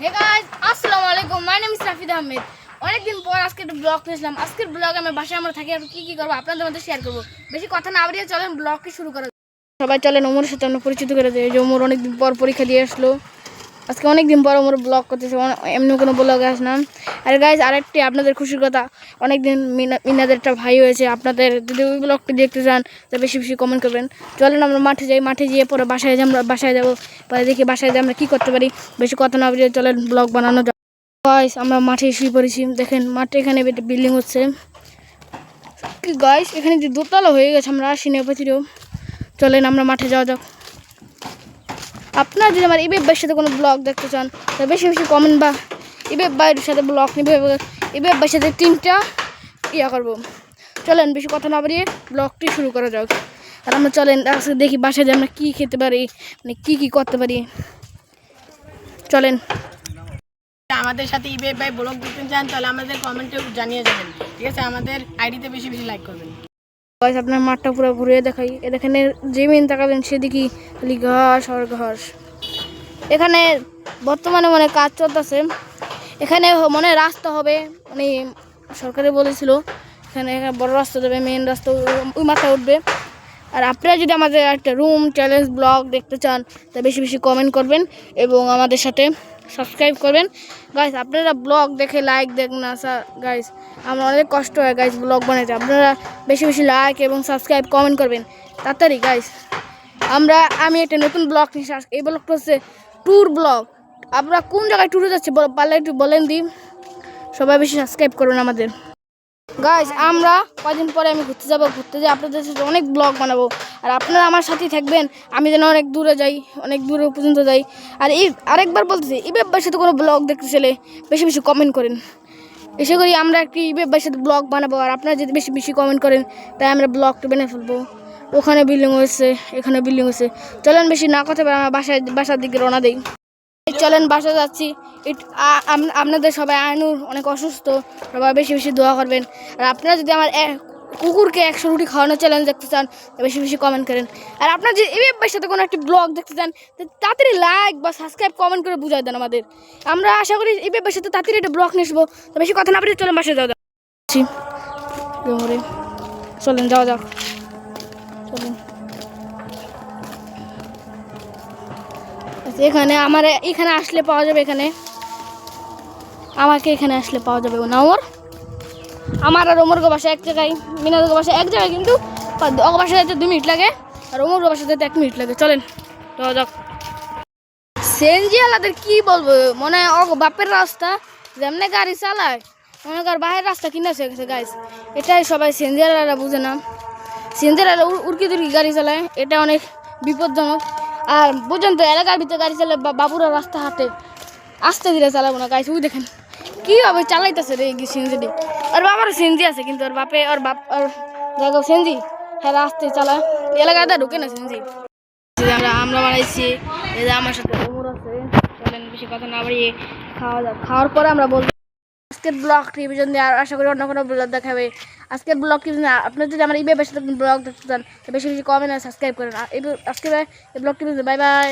Hey guys, আসসালামু আলাইকুম। My name is Rafid Ahmed. অনেকদিন পর আজকে একটা ব্লগ নিয়েছিলাম। আজকের ব্লগে আমরা বাসায় আমরা থাকি আর কি করবো আপনাদের মধ্যে শেয়ার করবো। বেশি কথা না বাড়িয়ে চলেন ব্লগটি শুরু করা। সবাই চলেন ওমরের সাথে আমরা পরিচিত করে দিই। যে ওমর অনেকদিন পর পরীক্ষা দিয়ে আসলো। আজকে অনেকদিন পর ওমর ব্লগ করতেছে, এমনি কোনো ব্লগে আসলাম। আর গাইস, আরেকটি আপনাদের খুশির কথা, অনেকদিন মিনাদের একটা ভাই হয়েছে। আপনাদের যদি ওই ব্লগটি দেখতে চান তো বেশি বেশি কমেন্ট করবেন। চলেন আমরা মাঠে যাই, মাঠে গিয়ে পরে বাসায় যাবো। পরে দেখি বাসায় যাই আমরা কী করতে পারি। বেশি কথা না বাড়িয়ে চলেন ব্লগ বানানো যাক। গাইস, আমরা মাঠে শুয়ে পড়েছি। দেখেন মাঠে এখানে বিল্ডিং হচ্ছে কি গাইস, এখানে যে দোতলা হয়ে গেছে, আমরা আসিনি এপাতিরেও। চলেন আমরা মাঠে যাওয়া যাক। আপনারা যদি আমার ইবেব ভাইয়ের সাথে কোনো ব্লগ দেখতে চান তো বেশি বেশি কমেন্ট বা ইবেব ভাইয়ের সাথে ব্লগ নিবে। ইবেব ভাইয়ের সাথে 3টা করবো। চলেন বেশি কথা না বাড়িয়ে ব্লগটি শুরু করা যাক। আর আমরা চলেন আজকে দেখি বাসায় যে আমরা কী খেতে পারি, মানে কী করতে পারি। চলেন। আমাদের সাথে ইবেব ভাই ব্লগ দেখতে চান তাহলে আমাদের কমেন্টে জানিয়ে যাবেন, ঠিক আছে? আমাদের আইডিতে বেশি বেশি লাইক করবেন। গাইস, আপনার মাঠটা পুরো ঘুরিয়ে দেখাই। এখানে জমিন তাকাবেন, সেদিকে খালি ঘাস আর ঘাস। এখানে বর্তমানে মানে কাজ চলতেছে। এখানে মনে রাস্তা হবে, মানে সরকারে বলেছিল এখানে বড় রাস্তা দেবে, মেন রাস্তা ওই মাথায় উঠবে। আর আপনারা যদি আমাদের একটা রুম চ্যালেঞ্জ ব্লগ দেখতে চান তা বেশি বেশি কমেন্ট করবেন এবং আমাদের সাথে সাবস্ক্রাইব করবেন। গাইস, আপনারা ব্লগ দেখে লাইক দেন না গাইস, আমরা অনেক কষ্ট হয় গাইস ব্লগ বানাইতে। আপনারা বেশি বেশি লাইক এবং সাবস্ক্রাইব কমেন্ট করবেন তাড়াতাড়ি গাইস। আমি একটা নতুন ব্লগ নিয়ে আসছি। এই ব্লগটা হচ্ছে ট্যুর ব্লগ। আপনারা কোন জায়গায় ট্যুরে যাচ্ছে পারলে একটু বলেন দিই। সবাই বেশি সাবস্ক্রাইব করবেন আমাদের। গাইস, আমরা কদিন পরে আমি ঘুরতে যাই আপনাদের সাথে অনেক ব্লগ বানাবো। আর আপনারা আমার সাথেই থাকবেন, আমি যেন অনেক দূরে যাই, অনেক দূরে পর্যন্ত যাই। আর আরেকবার বলতেছি, ইবেব ভাইয়ের সাথে কোনো ব্লগ দেখতে চাইলে বেশি বেশি কমেন্ট করেন। এসে করি আমরা একটি ইবেব ভাইয়ের সাথে ব্লগ বানাবো। আর আপনারা যদি বেশি বেশি কমেন্ট করেন তাই আমরা ব্লগটা বানিয়ে ফেলবো। ওখানে বিল্ডিং হয়েছে, এখানে বিল্ডিং হয়েছে। চলেন বেশি না কথা বলে আমরা বাসার দিকে রওনা দিই। চলেন বাসা যাচ্ছি। আপনাদের সবাই আইনুর অনেক অসুস্থ, সবাই বেশি বেশি দোয়া করবেন। আর আপনারা যদি আমার কুকুরকে 100 রুটি খাওয়ানোর চ্যালেঞ্জ দেখতে চান বেশি বেশি কমেন্ট করেন। আর আপনারা যদি ইবেব ভাইয়ের সাথে কোনো একটি ব্লগ দেখতে চান তাড়াতাড়ি লাইক বা সাবস্ক্রাইব কমেন্ট করে বুঝাই দেন আমাদের। আমরা আশা করি ইবেব ভাইয়ের সাথে তাড়াতাড়ি একটা ব্লগ নিয়ে আসবো। তো বেশি কথা না বলে চলেন বাসায় যাওয়া যাক। চলেন যাওয়া যাক। চলেন। এখানে আসলে পাওয়া যাবে, আমাকে এখানে আসলে পাওয়া যাবে না। আমার আর ওমর গো বাসা এক জায়গায়, মিনাদের বাসা এক জায়গায়, কিন্তু ওর বাসা যেতে 2 মিনিট লাগে আর ওমর গো বাসা যেতে 1 মিনিট লাগে। চলেন যাওয়া যাক। সিএনজি আলাদের কি বলবো, মনে হয় বাপের রাস্তা যেমনি গাড়ি চালায় মনে কর বাইরের রাস্তা কিনা গেছে গাইস। এটাই সবাই সিএনজি আলারা বুঝে না। সিএনজি আলারা উড়কি তুর্কি গাড়ি চালায়, এটা অনেক বিপজ্জনক। আর বুঝেন তো, এলাকার ভিতরে গাড়ি চালায় বাবুরা রাস্তা হাঁটে, আস্তে ধীরে চালাবো না গাইস। ওই দেখেন কীভাবে চালাইতেছে রে সিএনজি। ওর বাবার সিএনজি আছে কিন্তু ওর জায়গা সিএনজি, হ্যাঁ আস্তে চালায়, এলাকায় ঢুকে না সিএনজি। আমরা বানাইছি, এই যে আমার সাথে ওমর আছে। চলেন বেশি কথা না বাড়িয়ে খাওয়ার পরে আমরা বলবো। আজকের ব্লগটি যদি আর আশা করি অন্য কোনো ব্লগ দেখাবে। আজকের ব্লগটি আপনার যদি আমার ইবেবের সাথে ব্লগ দেখতে চান বেশি বেশি কমেন্ট আর সাবস্ক্রাইব করেন। আজকে এই ব্লগটি বাই বাই।